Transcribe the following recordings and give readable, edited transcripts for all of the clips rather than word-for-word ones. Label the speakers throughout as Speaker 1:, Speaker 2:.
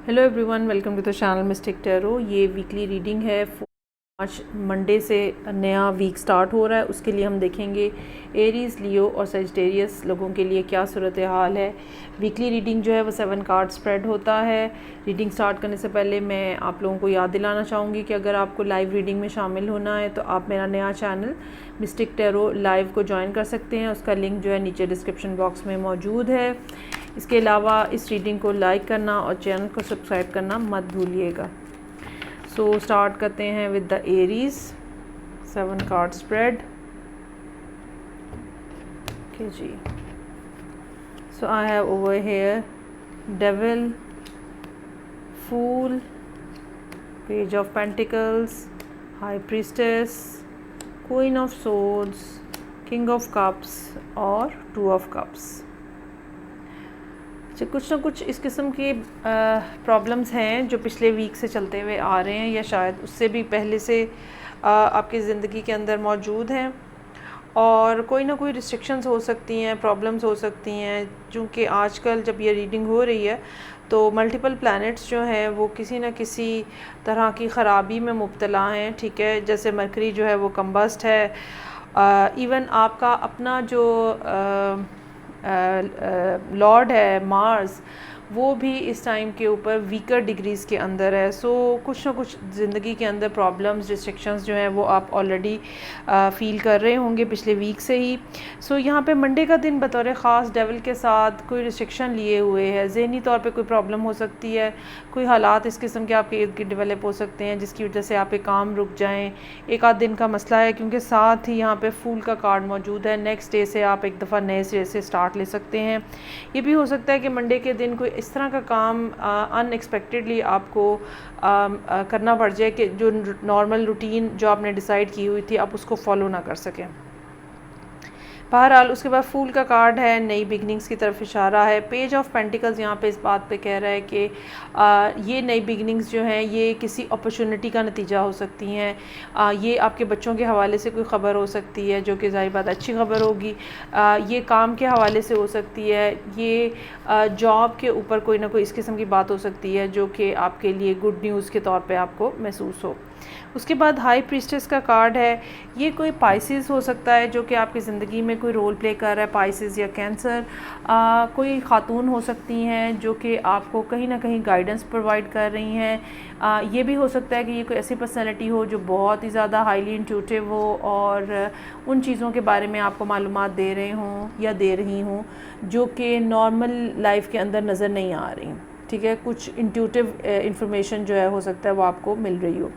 Speaker 1: Hello everyone, welcome to the channel mystic tarot. ये weekly reading है। आज Monday से नया वीक स्टार्ट हो रहा है, उसके लिए हम देखेंगे एरीज़, लियो और सजिटेरियस लोगों के लिए क्या सूरत हाल है। वीकली रीडिंग जो है वो 7 कार्ड स्प्रेड होता है। रीडिंग स्टार्ट करने से पहले मैं आप लोगों को याद दिलाना चाहूँगी कि अगर आपको लाइव रीडिंग में शामिल होना है तो आप मेरा नया चैनल मिस्टिक टैरो लाइव को ज्वाइन कर सकते हैं। उसका लिंक जो है नीचे डिस्क्रिप्शन बॉक्स में मौजूद है। इसके अलावा इस रीडिंग को लाइक करना और चैनल को सब्सक्राइब करना मत भूलिएगा। सो स्टार्ट करते हैं with the Aries 7 card spread. Okay जी, so I have over here devil, fool, page of pentacles, high priestess, queen of swords, king of cups और 2 ऑफ कप्स। अच्छा, कुछ ना कुछ इस किस्म की प्रॉब्लम्स हैं जो पिछले वीक से चलते हुए आ रहे हैं या शायद उससे भी पहले से आपकी ज़िंदगी के अंदर मौजूद हैं, और कोई ना कोई रिस्ट्रिक्शंस हो सकती हैं, प्रॉब्लम्स हो सकती हैं। चूँकि आजकल जब ये रीडिंग हो रही है तो मल्टीपल प्लैनेट्स जो हैं वो किसी न किसी तरह की ख़राबी में मुब्तला हैं। ठीक है, जैसे मरकरी जो है वो कम्बस्ट है। इवन आपका अपना जो लॉर्ड है मार्स, वो भी इस टाइम के ऊपर वीकर डिग्रीज़ के अंदर है। सो कुछ ना कुछ ज़िंदगी के अंदर प्रॉब्लम्स, रिस्ट्रिक्शंस जो हैं वो आप ऑलरेडी फ़ील कर रहे होंगे पिछले वीक से ही। सो यहाँ पे मंडे का दिन बतौर ख़ास डेविल के साथ कोई रिस्ट्रिक्शन लिए हुए है। ज़हनी तौर पे कोई प्रॉब्लम हो सकती है, कोई हालात इस किस्म के आपके इर्द गिर्द डेवलप हो सकते हैं जिसकी वजह से आपके काम रुक जाएँ। एक आध दिन का मसला है, क्योंकि साथ ही यहाँ पे फूल का कार्ड मौजूद है। नेक्स्ट डे से आप एक दफ़ा नए सिरे से स्टार्ट ले सकते हैं। ये भी हो सकता है कि मंडे के दिन कोई इस तरह का काम अनएक्सपेक्टेडली आपको करना पड़ जाए कि जो नॉर्मल रूटीन जो आपने डिसाइड की हुई थी आप उसको फॉलो ना कर सकें। बहरहाल उसके बाद फूल का कार्ड है, नई बिगनिंग्स की तरफ इशारा है। पेज ऑफ पेंटिकल्स यहाँ पे इस बात पे कह रहा है कि ये नई बिगनिंग्स जो हैं ये किसी अपॉर्चुनिटी का नतीजा हो सकती हैं। ये आपके बच्चों के हवाले से कोई ख़बर हो सकती है जो कि ज़ाहिर बात अच्छी ख़बर होगी। ये काम के हवाले से हो सकती है, ये जॉब के ऊपर कोई ना कोई इस किस्म की बात हो सकती है जो कि आपके लिए गुड न्यूज़ के तौर पर आपको महसूस हो। उसके बाद हाई प्रीस्टेस का कार्ड है। ये कोई पाइसेस हो सकता है जो कि आपकी ज़िंदगी में कोई रोल प्ले कर रहा है, पाइसेस या कैंसर। कोई ख़ातून हो सकती हैं जो कि आपको कहीं ना कहीं गाइडेंस प्रोवाइड कर रही हैं। ये भी हो सकता है कि ये कोई ऐसी पर्सनैलिटी हो जो बहुत ही ज़्यादा हाईली इंट्यूटिव हो और उन चीज़ों के बारे में आपको मालूमात दे रहे हों या दे रही हों जो कि नॉर्मल लाइफ के अंदर नज़र नहीं आ रही। ठीक है, कुछ इंट्यूटिव इंफॉर्मेशन जो है हो सकता है वो आपको मिल रही हो।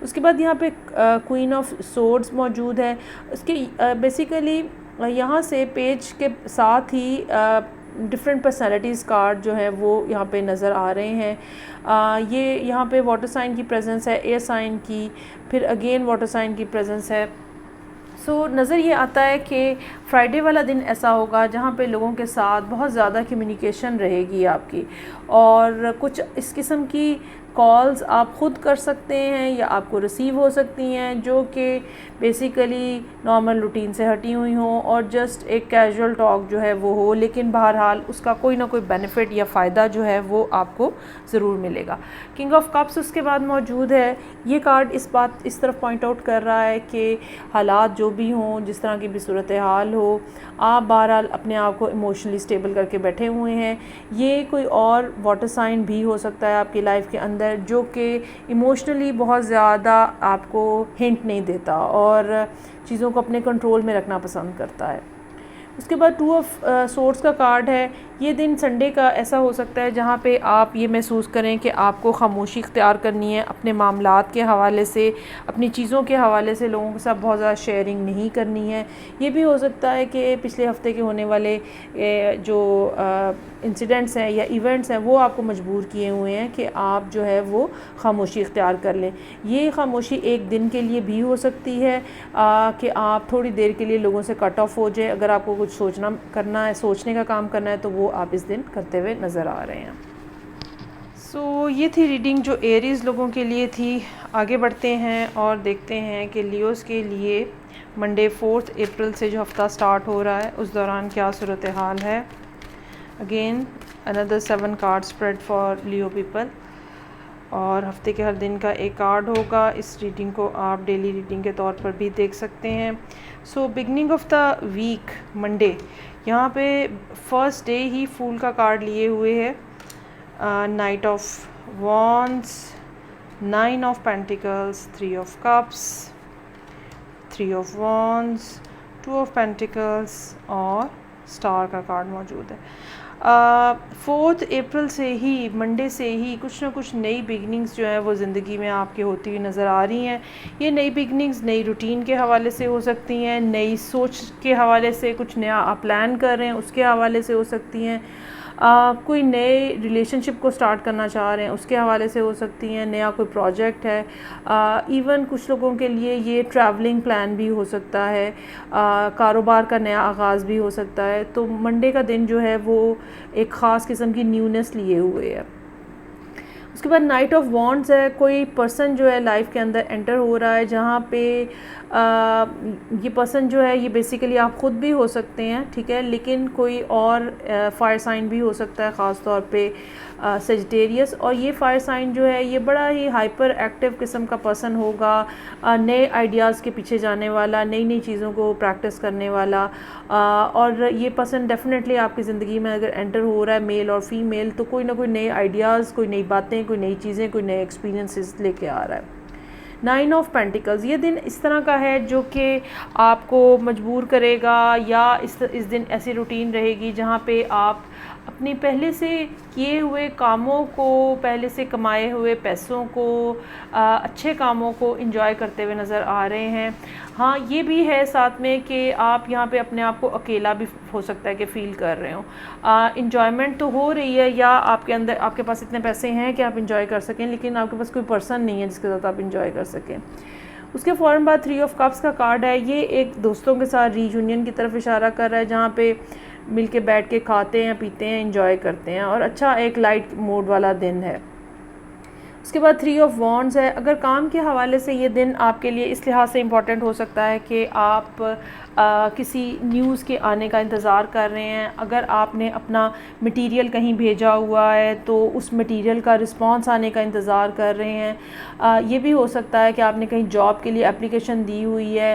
Speaker 1: उसके बाद यहाँ पे क्वीन ऑफ सोर्ड्स मौजूद है। उसके बेसिकली यहाँ से पेज के साथ ही डिफरेंट पर्सनालिटीज़ कार्ड जो है वो यहाँ पे नज़र आ रहे हैं। ये यहाँ पे वाटर साइन की प्रेजेंस है, एयर साइन की, फिर अगेन वाटर साइन की प्रेजेंस है। सो नज़र ये आता है कि फ्राइडे वाला दिन ऐसा होगा जहाँ पे लोगों के साथ बहुत ज़्यादा कम्युनिकेशन रहेगी आपकी, और कुछ इस किस्म की कॉल्स आप ख़ुद कर सकते हैं या आपको रिसीव हो सकती हैं जो कि बेसिकली नॉर्मल रूटीन से हटी हुई हों और जस्ट एक कैजुअल टॉक जो है वो हो, लेकिन बहरहाल उसका कोई ना कोई बेनिफिट या फ़ायदा जो है वो आपको ज़रूर मिलेगा। किंग ऑफ कप्स उसके बाद मौजूद है। ये कार्ड इस तरफ पॉइंट आउट कर रहा है कि हालात जो भी हों, जिस तरह की भी सूरत हाल हो, आप बहरहाल अपने आप को इमोशनली स्टेबल करके बैठे हुए हैं। ये कोई और वाटर साइन भी हो सकता है आपकी लाइफ के अंदर जो कि इमोशनली बहुत ज़्यादा आपको हिंट नहीं देता और चीज़ों को अपने कंट्रोल में रखना पसंद करता है। उसके बाद 2 ऑफ सोर्ड्स का कार्ड है। ये दिन संडे का ऐसा हो सकता है जहाँ पे आप ये महसूस करें कि आपको खामोशी इख्तियार करनी है अपने मामलात के हवाले से, अपनी चीज़ों के हवाले से लोगों के साथ बहुत ज़्यादा शेयरिंग नहीं करनी है। ये भी हो सकता है कि पिछले हफ्ते के होने वाले जो इंसिडेंट्स हैं या इवेंट्स हैं वो आपको मजबूर किए हुए हैं कि आप जो है वो खामोशी इख्तियार कर लें। ये खामोशी एक दिन के लिए भी हो सकती है कि आप थोड़ी देर के लिए लोगों से कट ऑफ हो जाए। अगर आपको कुछ सोचना करना है, सोचने का काम करना है, तो वो आप इस दिन करते हुए नज़र आ रहे हैं। सो ये थी रीडिंग जो एरीज़ लोगों के लिए थी। आगे बढ़ते हैं और देखते हैं कि लियोज़ के लिए मंडे 4 अप्रैल से जो हफ़्ता स्टार्ट हो रहा है उस दौरान क्या सूरत हाल है। Again another 7 card spread for Leo people, और हफ्ते के हर दिन का एक कार्ड होगा। इस रीडिंग को आप डेली रीडिंग के तौर पर भी देख सकते हैं। So beginning of the week Monday, यहाँ पे फर्स्ट डे ही फूल का कार्ड लिए हुए है। Night of wands, 9 of pentacles, 3 of cups, 3 of wands, 2 of pentacles और स्टार का कार्ड मौजूद है। 4 अप्रैल से ही, मंडे से ही कुछ ना कुछ नई बिगनिंग्स जो है वो ज़िंदगी में आपके होती हुई नज़र आ रही हैं। ये नई बिगनिंग्स नई रूटीन के हवाले से हो सकती हैं, नई सोच के हवाले से, कुछ नया आप प्लान कर रहे हैं उसके हवाले से हो सकती हैं, कोई नए रिलेशनशिप को स्टार्ट करना चाह रहे हैं उसके हवाले से हो सकती हैं, नया कोई प्रोजेक्ट है, इवन कुछ लोगों के लिए ये ट्रैवलिंग प्लान भी हो सकता है, कारोबार का नया आगाज़ भी हो सकता है। तो मंडे का दिन जो है वो एक ख़ास किस्म की न्यूनेस लिए हुए है। उसके बाद नाइट ऑफ वॉन्ड्स है, कोई पर्सन जो है लाइफ के अंदर एंटर हो रहा है जहाँ पे ये पर्सन जो है ये बेसिकली आप ख़ुद भी हो सकते हैं, ठीक है, लेकिन कोई और फायर साइन भी हो सकता है, ख़ास तौर पे सेजिटेरियस। और ये फायर साइन जो है ये बड़ा ही हाइपर एक्टिव किस्म का पर्सन होगा, नए आइडियाज़ के पीछे जाने वाला, नई नई चीज़ों को प्रैक्टिस करने वाला, और ये पर्सन डेफिनेटली आपकी ज़िंदगी में अगर एंटर हो रहा है, मेल और फीमेल, तो कोई ना कोई नए आइडियाज़, कोई नई बातें, कोई नई चीज़ें, कोई नए एक्सपीरियंसेस लेके आ रहा है। 9 ऑफ पेंटिकल्स, ये दिन इस तरह का है जो कि आपको मजबूर करेगा, या इस दिन ऐसी रूटीन रहेगी जहाँ पे आप अपने पहले से किए हुए कामों को, पहले से कमाए हुए पैसों को, अच्छे कामों को एंजॉय करते हुए नज़र आ रहे हैं। हाँ, ये भी है साथ में कि आप यहाँ पे अपने आप को अकेला भी हो सकता है कि फ़ील कर रहे हो। इंजॉयमेंट तो हो रही है, या आपके अंदर, आपके पास इतने पैसे हैं कि आप इंजॉय कर सकें, लेकिन आपके पास कोई पर्सन नहीं है जिसके साथ आप इंजॉय कर सकें। उसके फ़ौरन बाद 3 ऑफ कप्स का कार्ड है, ये एक दोस्तों के साथ रीयूनियन की तरफ इशारा कर रहा है, जहाँ पे मिल के बैठ के खाते हैं, पीते हैं, इंजॉय करते हैं, और अच्छा एक लाइट मूड वाला दिन है। उसके बाद 3 ऑफ वॉन्ड्स है। अगर काम के हवाले से ये दिन आपके लिए इस लिहाज से इम्पॉर्टेंट हो सकता है कि आप किसी न्यूज़ के आने का इंतज़ार कर रहे हैं। अगर आपने अपना मटेरियल कहीं भेजा हुआ है तो उस मटेरियल का रिस्पांस आने का इंतज़ार कर रहे हैं। ये भी हो सकता है कि आपने कहीं जॉब के लिए एप्लीकेशन दी हुई है,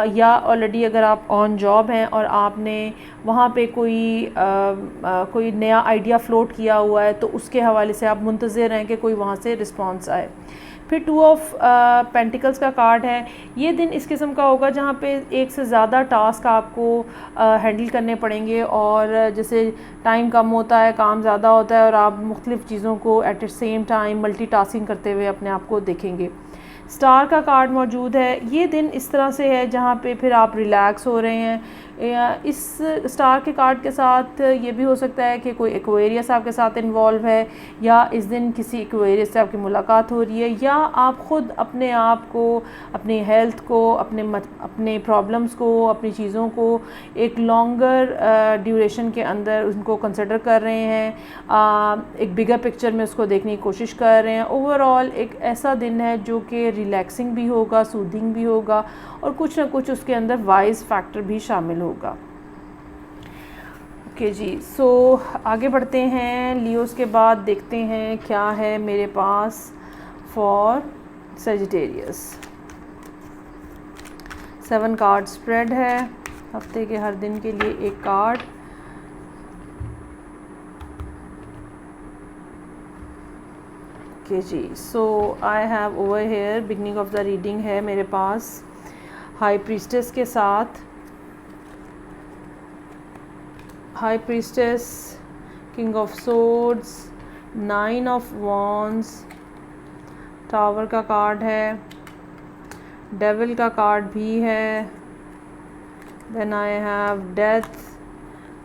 Speaker 1: या ऑलरेडी अगर आप ऑन जॉब हैं और आपने वहाँ पे कोई नया आइडिया फ्लोट किया हुआ है, तो उसके हवाले से आप मुंतज़िर हैं कि कोई वहाँ से रिस्पांस आए। फिर 2 ऑफ पेंटिकल्स का कार्ड है। ये दिन इस किस्म का होगा जहाँ पे एक से ज़्यादा टास्क आपको हैंडल करने पड़ेंगे, और जैसे टाइम कम होता है, काम ज़्यादा होता है, और आप मुख्तलिफ़ चीज़ों को at the same time multitasking करते हुए अपने आप को देखेंगे। स्टार का कार्ड मौजूद है। ये दिन इस तरह से है जहाँ पे फिर आप रिलैक्स हो रहे हैं। इस स्टार के कार्ड के साथ ये भी हो सकता है कि कोई एक्वेरियस आपके साथ इन्वॉल्व है, या इस दिन किसी एक्वेरियस से आपकी मुलाकात हो रही है, या आप ख़ुद अपने आप को, अपनी हेल्थ को, अपने प्रॉब्लम्स को, अपनी चीज़ों को एक लॉन्गर ड्यूरेशन के अंदर उनको कंसिडर कर रहे हैं, एक बिगर पिक्चर में उसको देखने की कोशिश कर रहे हैं। ओवरऑल एक ऐसा दिन है जो कि रिलैक्सिंग भी होगा, सूदिंग भी होगा, और कुछ ना कुछ उसके अंदर वाइज फैक्टर भी शामिल होगा। ओके जी, सो आगे बढ़ते हैं। लियोस के बाद देखते हैं क्या है मेरे पास फॉर सेजिटेरियस। 7 कार्ड स्प्रेड है, हफ्ते के हर दिन के लिए एक कार्ड। ओके जी, so I have over here beginning of the reading है मेरे पास हाई प्रीस्टेस के साथ, high priestess, king of swords, 9 of wands, tower का कार्ड है, डेविल का कार्ड भी है, देन आई हैव डेथ,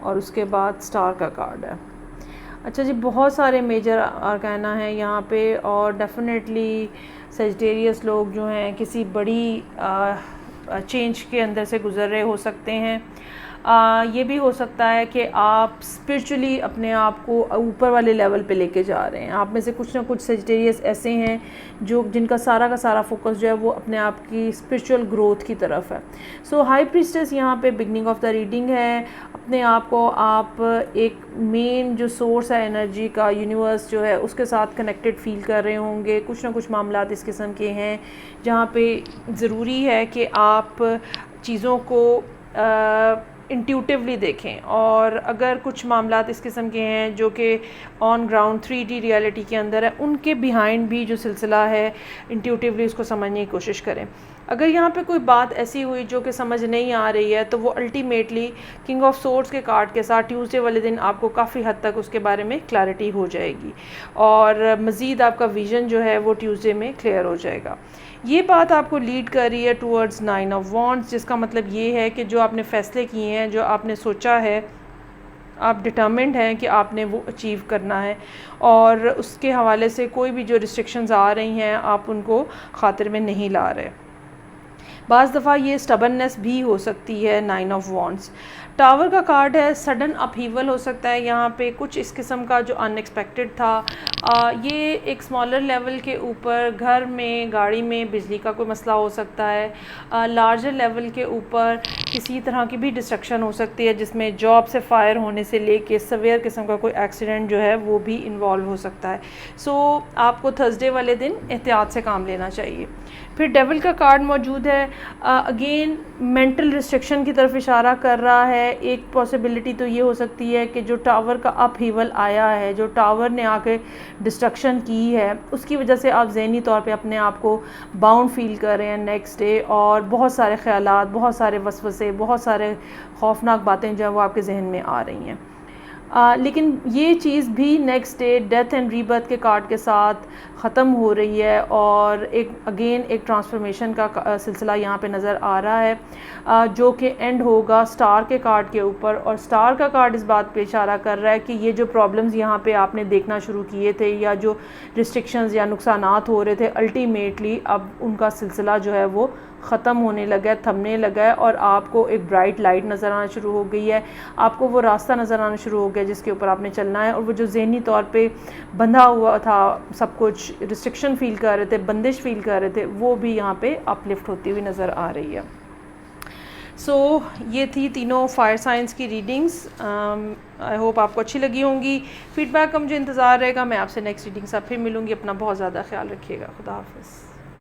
Speaker 1: और उसके बाद स्टार का कार्ड है। अच्छा जी, बहुत सारे मेजर आर्काना हैं यहाँ पे, और डेफिनेटली सेजिटेरियस लोग जो हैं किसी बड़ी चेंज के अंदर से गुज़र रहे हो सकते हैं। ये भी हो सकता है कि आप स्पिरिचुअली अपने आप को ऊपर वाले लेवल पे लेके जा रहे हैं। आप में से कुछ ना कुछ सेजिटेरियस ऐसे हैं जो जिनका सारा का सारा फोकस जो है वो अपने आप की स्पिरिचुअल ग्रोथ की तरफ है। सो हाई प्रीस्टेस यहाँ पे बिगनिंग ऑफ द रीडिंग है। अपने आप को आप एक मेन जो सोर्स है एनर्जी का, यूनिवर्स जो है उसके साथ कनेक्टेड फील कर रहे होंगे। कुछ ना कुछ मामलात इस किस्म के हैं जहाँ पे ज़रूरी है कि आप चीज़ों को इंट्यूटिवली देखें, और अगर कुछ मामलात इस किस्म के हैं जो कि ऑन ग्राउंड 3D रियलिटी के अंदर है, उनके बिहाइंड भी जो सिलसिला है इंट्यूटिवली उसको समझने की कोशिश करें। अगर यहाँ पे कोई बात ऐसी हुई जो कि समझ नहीं आ रही है तो वो अल्टीमेटली किंग ऑफ सोर्ड्स के कार्ड के साथ ट्यूसडे वाले दिन आपको काफ़ी हद तक उसके बारे में क्लैरिटी हो जाएगी, और मज़ीद आपका विज़न जो है वो ट्यूसडे में क्लियर हो जाएगा। ये बात आपको लीड कर रही है टूवर्ड्स 9 ऑफ वॉन्ड्स, जिसका मतलब ये है कि जो आपने फ़ैसले किए हैं, जो आपने सोचा है, आप डिटर्मिन्ड हैं कि आपने वो अचीव करना है, और उसके हवाले से कोई भी जो रिस्ट्रिक्शंस आ रही हैं आप उनको खातिर में नहीं ला रहे। बाज़ दफ़ा ये स्टबननेस भी हो सकती है। 9 ऑफ वॉन्ड्स टावर का कार्ड है, सडन अपहीवल हो सकता है यहाँ पे, कुछ इस किस्म का जो अनएक्सपेक्टेड था। ये एक स्मॉलर लेवल के ऊपर घर में, गाड़ी में बिजली का कोई मसला हो सकता है। लार्जर लेवल के ऊपर किसी तरह की भी डिस्ट्रक्शन हो सकती है, जिसमें जॉब से फायर होने से लेके सवेयर किस्म का कोई एक्सीडेंट जो है वो भी इन्वॉल्व हो सकता है। सो आपको थर्सडे वाले दिन एहतियात से काम लेना चाहिए। फिर डेविल का कार्ड मौजूद है, अगेन मेंटल रिस्ट्रिक्शन की तरफ इशारा कर रहा है। एक पॉसिबिलिटी तो ये हो सकती है कि जो टावर का अपहीवल आया है, जो टावर ने आके डिस्ट्रक्शन की है, उसकी वजह से आप ज़हनी तौर पे अपने आप को बाउंड फील कर रहे हैं नेक्स्ट डे, और बहुत सारे ख़यालात, बहुत सारे वसवसे, बहुत सारे खौफनाक बातें जो है वो आपके जहन में आ रही हैं। लेकिन ये चीज़ भी next day death and rebirth के कार्ड के साथ ख़त्म हो रही है, और एक ट्रांसफॉर्मेशन का सिलसिला यहाँ पे नज़र आ रहा है जो कि एंड होगा स्टार के कार्ड के ऊपर। और स्टार का कार्ड इस बात पे इशारा कर रहा है कि ये जो प्रॉब्लम्स यहाँ पे आपने देखना शुरू किए थे, या जो रिस्ट्रिक्शंस या नुकसानात हो रहे थे, अल्टीमेटली अब उनका सिलसिला जो है वो ख़त्म होने लगा है, थमने लगा है, और आपको एक ब्राइट लाइट नज़र आना शुरू हो गई है। आपको वो रास्ता नज़र आना शुरू हो गया जिसके ऊपर आपने चलना है, और वो जो ज़हनी तौर पे बंधा हुआ था, सब कुछ रिस्ट्रिक्शन फ़ील कर रहे थे, बंदिश फ़ील कर रहे थे, वो भी यहाँ पे अपलिफ्ट होती हुई नज़र आ रही है। सो ये थी तीनों फायर साइंस की रीडिंग्स। आई होप आपको अच्छी लगी होंगी। फीडबैक का मुझे इंतज़ार रहेगा। मैं आपसे नेक्स्ट रीडिंग से फिर मिलूँगी। अपना बहुत ज़्यादा ख्याल रखिएगा। खुदा हाफ़िज़।